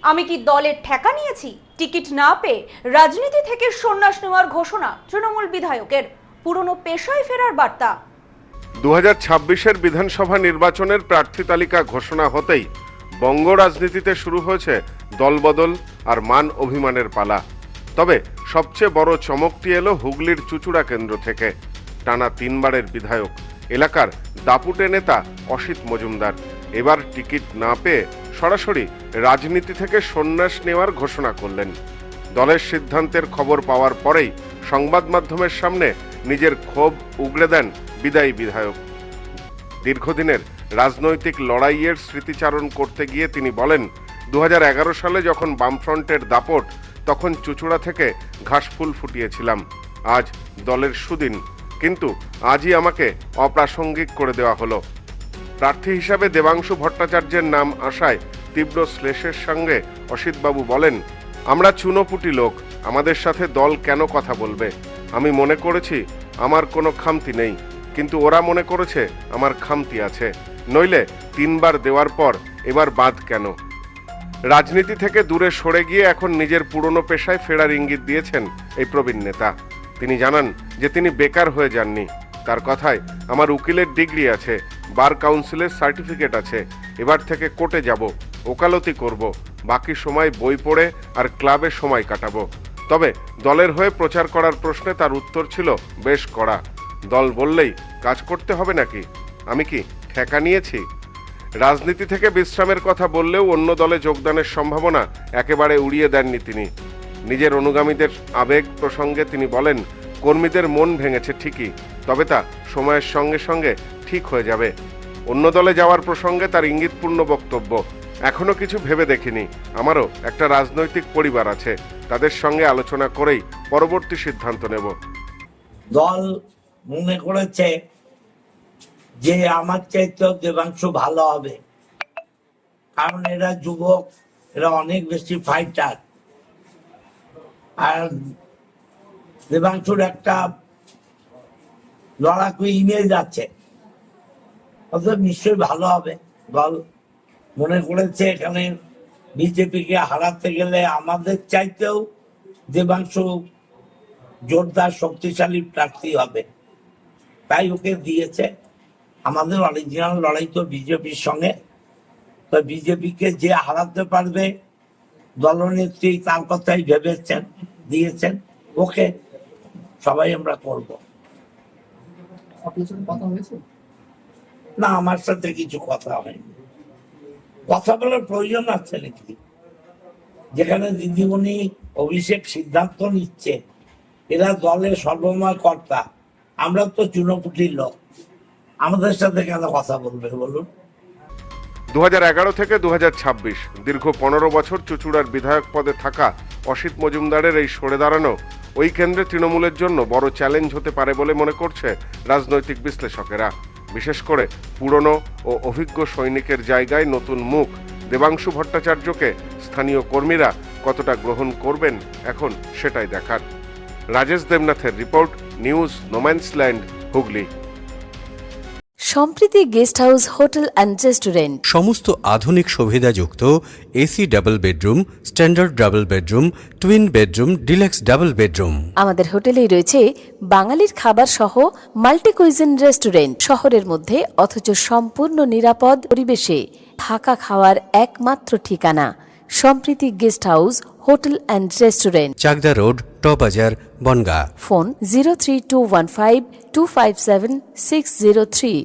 আমি কি দলের ঠেকা নিয়েছি? টিকিট না পেয়ে রাজনীতি থেকে সন্ন্যাস নেওয়ার ঘোষণা তৃণমূল বিধায়কের। পুরনো পেশায় ফেরার বার্তা। 2026-এর বিধানসভা নির্বাচনের প্রার্থী তালিকা ঘোষণা হতেই বঙ্গ রাজনীতিতে শুরু হয়েছে দলবদল আর মান অভিমানের পালা। তবে সবচেয়ে বড় চমকটি এলো হুগলির চুঁচুড়া কেন্দ্র থেকে। টানা 3 বারের বিধায়ক, এলাকার দাপুটে নেতা অসিত মজুমদার এবার টিকিট না পেয়ে সরাসরি রাজনীতি থেকে সন্ন্যাস নেওয়ার ঘোষণা করলেন। দলের সিদ্ধান্তের খবর পাওয়ার পরেই সংবাদ মাধ্যমের সামনে নিজের ক্ষোভ উগড়ে দেন বিদায়ী বিধায়ক। দীর্ঘদিনের রাজনৈতিক লড়াইয়ের স্মৃতিচারণ করতে গিয়ে তিনি বলেন, 2011 সালে যখন বামফ্রন্টের দাপট, তখন চুঁচুড়া থেকে ঘাসফুল ফুটিয়েছিলাম। আজ দলের সুদিন, কিন্তু আজই আমাকে অপ্রাসঙ্গিক করে দেওয়া হলো। প্রার্থী হিসাবে দেবাংশু ভট্টাচার্যের নাম আসায় তীব্র শ্লেষের সঙ্গে অসিতবাবু বলেন, আমরা চুনোপুটি লোক, আমাদের সাথে দল কেন কথা বলবে? আমি মনে করেছি আমার কোনো খামতি নেই, কিন্তু ওরা মনে করেছে আমার খামতি আছে। নইলে 3 বার দেওয়ার পর এবার বাদ কেন? রাজনীতি থেকে দূরে সরে গিয়ে এখন নিজের পুরনো পেশায় ফেরার ইঙ্গিত দিয়েছেন এই প্রবীণ নেতা। তিনি জানান যে তিনি বেকার হয়ে যাননি। তার কথায়, আমার উকিলের ডিগ্রি আছে, বার কাউন্সিলের সার্টিফিকেট আছে, এবার থেকে কোর্টে যাব, ওকালতি করব, বাকি সময় বই পড়ে আর ক্লাবে সময় কাটাবো। তবে দলের হয়ে প্রচার করার প্রশ্নে তার উত্তর ছিল বেশ কড়া। দল বললেই কাজ করতে হবে নাকি? আমি কি ঠেকা নিয়েছি? রাজনীতি থেকে বিশ্রামের কথা বললেও অন্য দলে যোগদানের সম্ভাবনা একেবারে উড়িয়ে দেননি তিনি। নিজের অনুগামীদের আবেগ প্রসঙ্গে তিনি বলেন, কর্মীদের মন ভেঙেছে ঠিকই, তবে তা সময়ের সঙ্গে সঙ্গে ঠিক হয়ে যাবে। অন্য দলে যাওয়ার প্রসঙ্গে তার ইঙ্গিতপূর্ণ বক্তব্য, এখনো কিছু ভেবে দেখিনি, আমারও একটা রাজনৈতিক পরিবার আছে, তাদের সঙ্গে আলোচনা করেই পরবর্তী সিদ্ধান্ত নেব। দল মনে করেছে যে আমার চাইতেও দেবাংশু ভালো হবে, কারণ এরা যুবক, এরা অনেক বেশি ফাইটার, আর দেবাংশুর একটা লড়াকু ইমেজ আছে, অতএব নিশ্চয়ই ভালো হবে। দল মনে করেছে এখানে বিজেপিকে হারাতে গেলে আমাদের চাইতেও দেবাংশু জোরদার শক্তিশালী প্রার্থী হবে, তাই ওকে দিয়েছে। আমাদের অরিজিনাল লড়াই তো বিজেপির সঙ্গে, তো বিজেপিকে যে হারাতে পারবে দলনেত্রী তার কথাই ভেবেছেন, দিয়েছেন ওকে, সবাই আমরা করব। না, আমার সাথে কিছু কথা হয়নি। কথা বলার প্রয়োজন আছে নাকি? যেখানে দিদিমণি অভিষেক সিদ্ধান্ত নিচ্ছে, এরা দলের সর্বময় কর্তা, আমরা তো চুনোপুটির লোক, আমাদের সাথে কেন কথা বলবে বলুন? 2011 থেকে 2026 দীর্ঘ 15 বছর চুঁচুড়ার বিধায়ক পদে থাকা অসিত মজুমদারের এই সরে দাঁড়ানো ওই কেন্দ্রে তৃণমূলের জন্য বড় চ্যালেঞ্জ হতে পারে বলে মনে করছে রাজনৈতিক বিশ্লেষকেরা। বিশেষ করে পুরনো ও অভিজ্ঞ সৈনিকের জায়গায় নতুন মুখ দেবাংশু ভট্টাচার্যকে স্থানীয় কর্মীরা কতটা গ্রহণ করবেন এখন সেটাই দেখার। রাজেশ দেবনাথের report, news no man's land, Hooghly. Sampriti guest house hotel and restaurant, সমস্ত আধুনিক সুবিধাযুক্ত AC double bedroom, standard double bedroom, twin bedroom, deluxe double bedroom. আমাদের হোটেলেই রয়েছে বাঙালির খাবার সহ মাল্টি কুইজিন রেস্টুরেন্ট। শহরের মধ্যে অথচ সম্পূর্ণ নিরাপদ পরিবেশে থাকা খাওয়ার একমাত্র ঠিকানা Sampriti guest house hotel and restaurant, Chakdah road, টবাজার, বনগাঁ। ফোন 03215257603।